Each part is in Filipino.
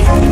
Hello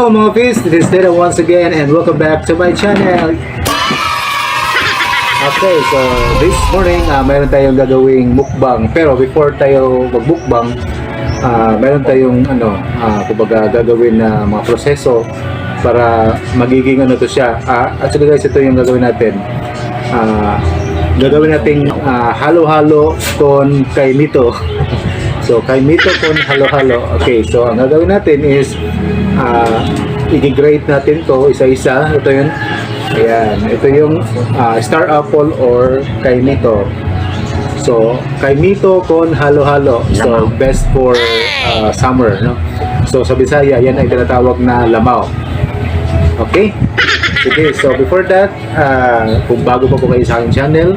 mga fish, this is Data once again and welcome back to my channel. Okay, so this morning mayroon tayong gagawing mukbang. Pero before tayo mag-mukbang, mayroon tayong kumbaga gagawin na mga proseso para magiging to siya. Actually guys, ito yung gagawin natin. Gagawin nating halo-halo con kay Mito. So, kay Mito con halo-halo. Okay, so ang gagawin natin is i-grate natin to isa-isa. Ito yun. Ayan. Ito yung star apple or kay Mito. So, kay Mito con halo-halo. So, best for summer, no? So, sa Bisaya, yan ay tinatawag na lamaw. Okay? Sige, so before that, kung bago pa po kayo sa aking channel,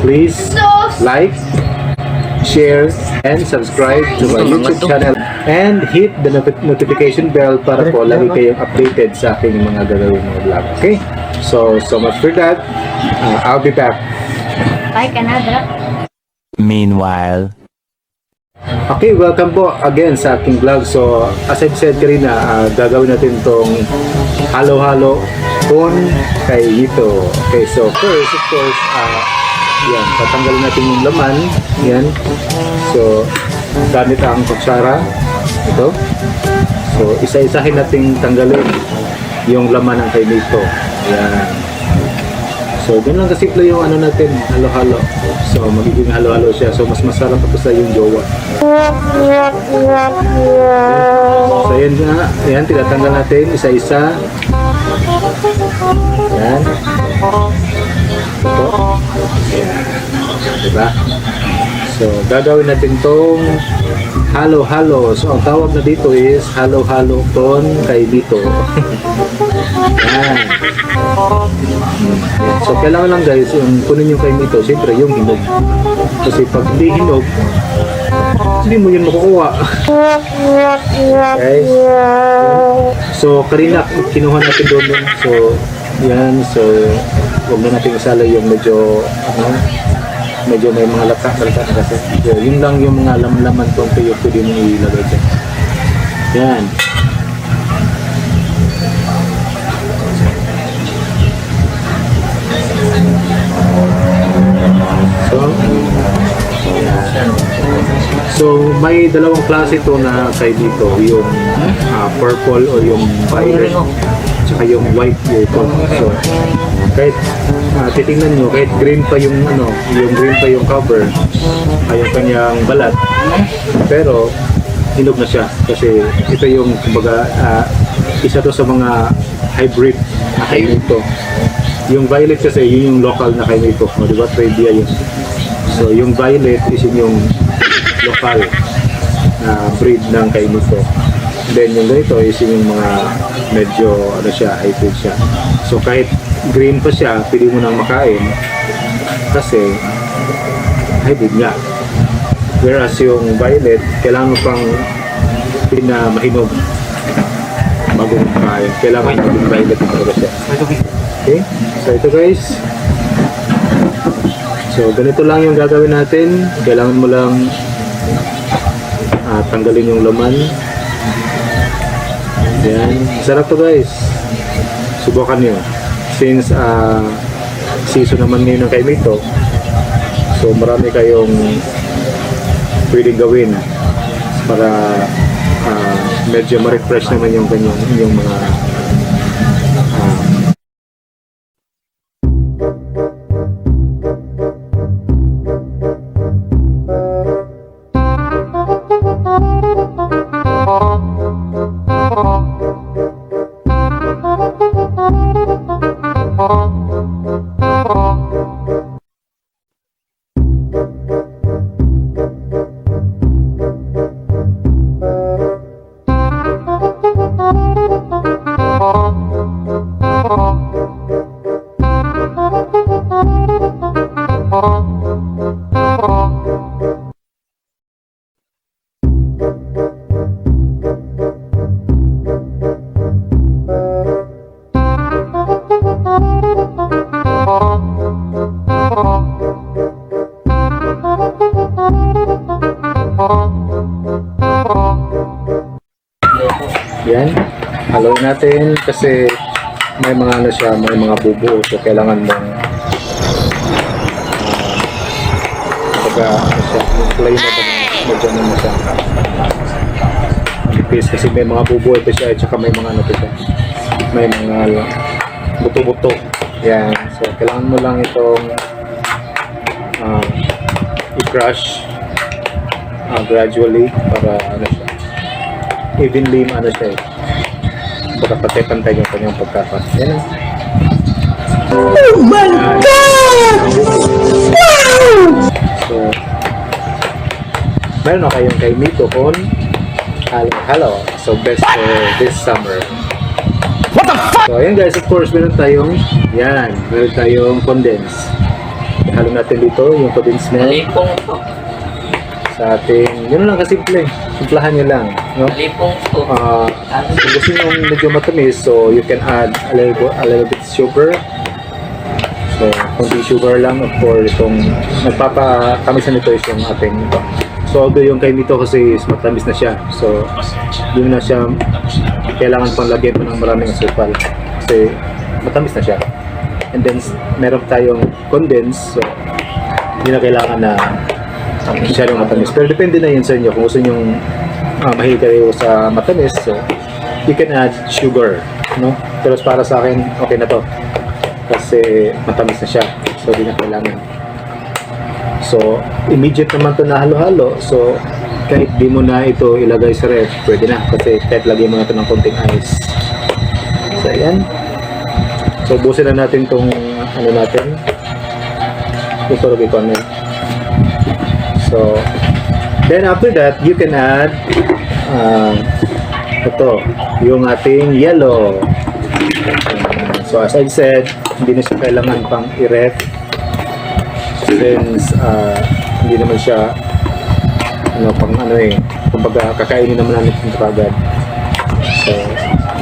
please like, share, and subscribe to my YouTube channel and hit the notification bell para po lagi kayong updated sa aking mga gagawin mga vlog. Okay? So much for that. I'll be back. Bye, Canada. Meanwhile. Okay, welcome po again sa aking vlog. So, as I've said kanina, gagawin natin tong halo-halo con kay Mito. Okay, so first, of course, yan, tatanggalin natin yung laman. Yan. So, gamit ang kutsara. Ito. So, isa-isahin natin tanggalin yung laman ng kay Mito. Yan. So, ganun lang kasimple yung natin, halo-halo. So, magiging halo-halo siya. So, mas masarap ito sa yung jowa. So, yan nga. Yan, tinatanggal natin isa-isa. Yan. Ito. Yan. Diba? So, gagawin natin tong halo-halo. So, ang tawag na dito is halo-halo con kay Mito. Yan. So, kailangan lang guys, yung kunin yung kay Mito, siyempre yung hinog. Kasi pag hindi hinog, hindi mo yun makukuha. Okay? So, kanina, kinuha natin doon. So, yan. So, huwag na natin isala yung medyo, medyo may mga lata-lata na kasi. So, yun lang yung mga laman kung kayo pwede mong ilagay dyan. Yan. So, may dalawang klase ito na kay dito, yung purple o yung violet, tsaka yung white yung so, kahit titingnan nyo, kahit green pa yung yung green pa yung cover, yung kanyang balat, pero hinog na siya kasi ito yung kumbaga isa to sa mga hybrid na kainito. Yung violet kasi yun yung local na kainito, di ba? Trevia yun. So, yung violet is yung local na breed ng kainito. Then yung ganito is yung mga medyo hybrid siya. So kahit green pa siya, pwede mo nang makain kasi hybrid nga. Whereas yung violet, kailangan mo pang pinamahinog bago mo makain. Kailangan yung violet talaga siya. Okay? So ito guys. So ganito lang yung gagawin natin. Kailangan mo lang tanggalin yung laman. Yan. Sarap to guys. Subukan nyo. Since season naman ngayon ng kay Mito, so marami kayong pwedeng gawin para medyo ma-refresh naman yung mga try natin kasi may mga ano siya, may mga bubuo. So, kailangan mong ano siya, yung play mo ba medyo mo siya. Manipis kasi may mga bubuo ito siya at saka may mga ano ito siya. May mga buto-buto. Yan. So, kailangan mo lang itong i-crush gradually para ano siya. Evenly ano siya eh. Baka pantay-pantay yung kanyang pagkakas. Yan. Oh my God! Wow! So, meron na kayong kay Mito on halo. So, best for this summer. What the fuck? So, ayan guys, of course, meron tayong condense. Halo natin dito yung condensed milk Malipong po. sa ating, yun lang kasimple. Simplahan nyo lang. No? Malipong po. Kung gusto nyo medyo matamis, so you can add a little bit sugar. So, konti sugar lang, of course, itong nagpapakamisan nito is yung ating ito. So, although yung kay Mito kasi is matamis na siya. So, yun na siya, kailangan pang lagyan mo ng maraming asukal. Kasi, matamis na siya. And then, meron tayong condense. So, hindi na kailangan na masyadong matamis. Pero depende na yun sa inyo. Kung gusto nyo mahilig kayo sa matamis, so, you can add sugar. No? Pero para sa akin, okay na to. Kasi matamis na siya. So, hindi na kailangan. So, immediate naman to na halo-halo. So, kahit di mo na ito ilagay sa ref, pwede na. Kasi kahit lagyan mo na ito ng konting ice. So, ayan. So, busin na natin itong ano natin. Ito rin ko na. So, then after that, you can add ito, yung ating yellow. So, as I said, hindi na siya kailangan pang i-ref since hindi naman siya pang kumbaga kakainin naman natin ito agad. So,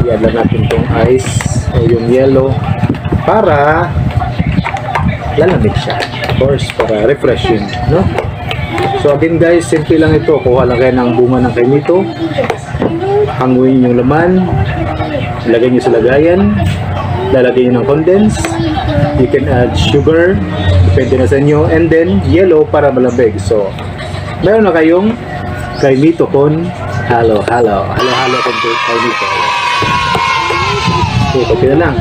i-add lang natin itong ice o yung yellow para lalamig siya. Of course, para refreshing, no? So again guys, simple lang ito. Kuha lang kayo ng bunga ng kay Mito. Hanguin yung laman. Ilagay nyo sa lagayan. Lalagay nyo ng condense. You can add sugar. Depende na sa inyo. And then, yellow para malamig. So, meron na kayong kay Mito con halo-halo. Halo-halo con kay Mito. So, okay na lang.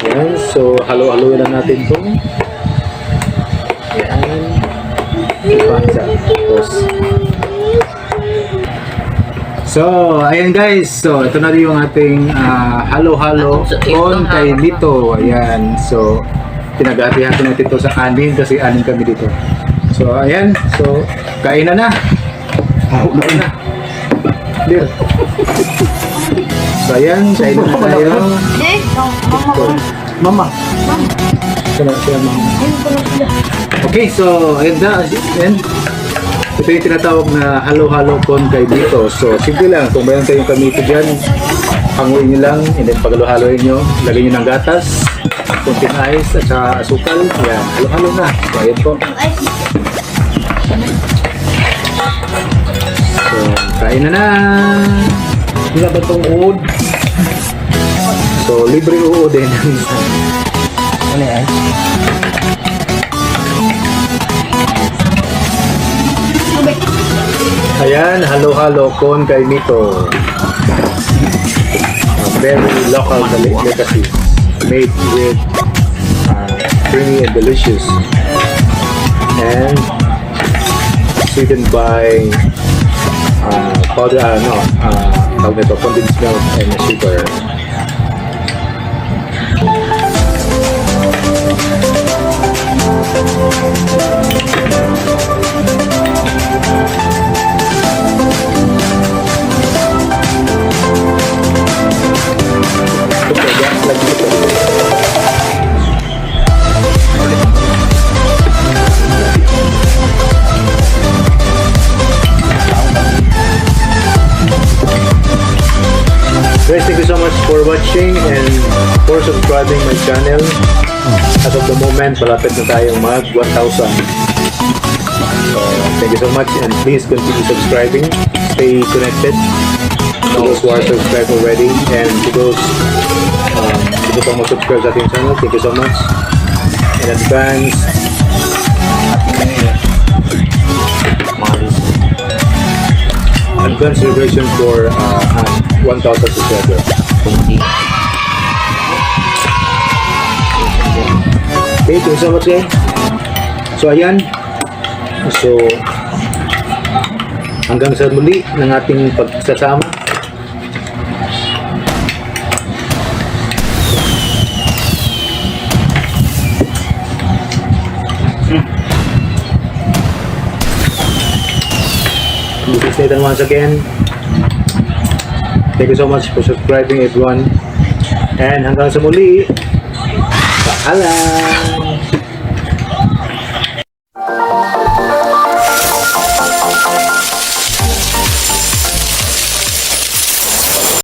Yan. So, halo-haloin lang natin ito. Yan. So, ayan guys. So, ito na yung ating halo-halo con kay Mito. Ayan. So, pinag-hati-hati natin ito sa anin kasi anin kami dito. So, ayan. So, kain na. Kain na. Dear. So, ayan. Kain na tayo. Mama. Sila, mama. Okay, so ayun na, and ito yung tinatawag na halo-halo con kay Mito. So, simple lang, kung mayroon kayong kamito dyan, hanguin nyo lang, and then pag-halo-haloin nyo, lagay nyo ng gatas, konting ice, at saka asukal, yan, halo-halo na. So, ayun po. So, kain na. Wala ba itong uod? So, libre uod din. Ano yan? Ayan, halo-halo con kay Mito. Very local delicacy. Made with creamy and delicious. And sweetened by powder, condensed milk and sugar. Guys, thank you so much for watching and for subscribing my channel. As of the moment, malapit na tayong mag 1,000. So, thank you so much and please continue subscribing. Stay connected. to those who are subscribed already, and to those hindi pa mag-subscribe sa ating channel, thank you so much. In advance, advance celebration for 1,000 subscribers. Okay, thank you so much, guys. So, ayan. So, hanggang sa muli ng ating pagsasama. This is Nathan once again. Thank you so much for subscribing, everyone. And hanggang sa muli. Paalam!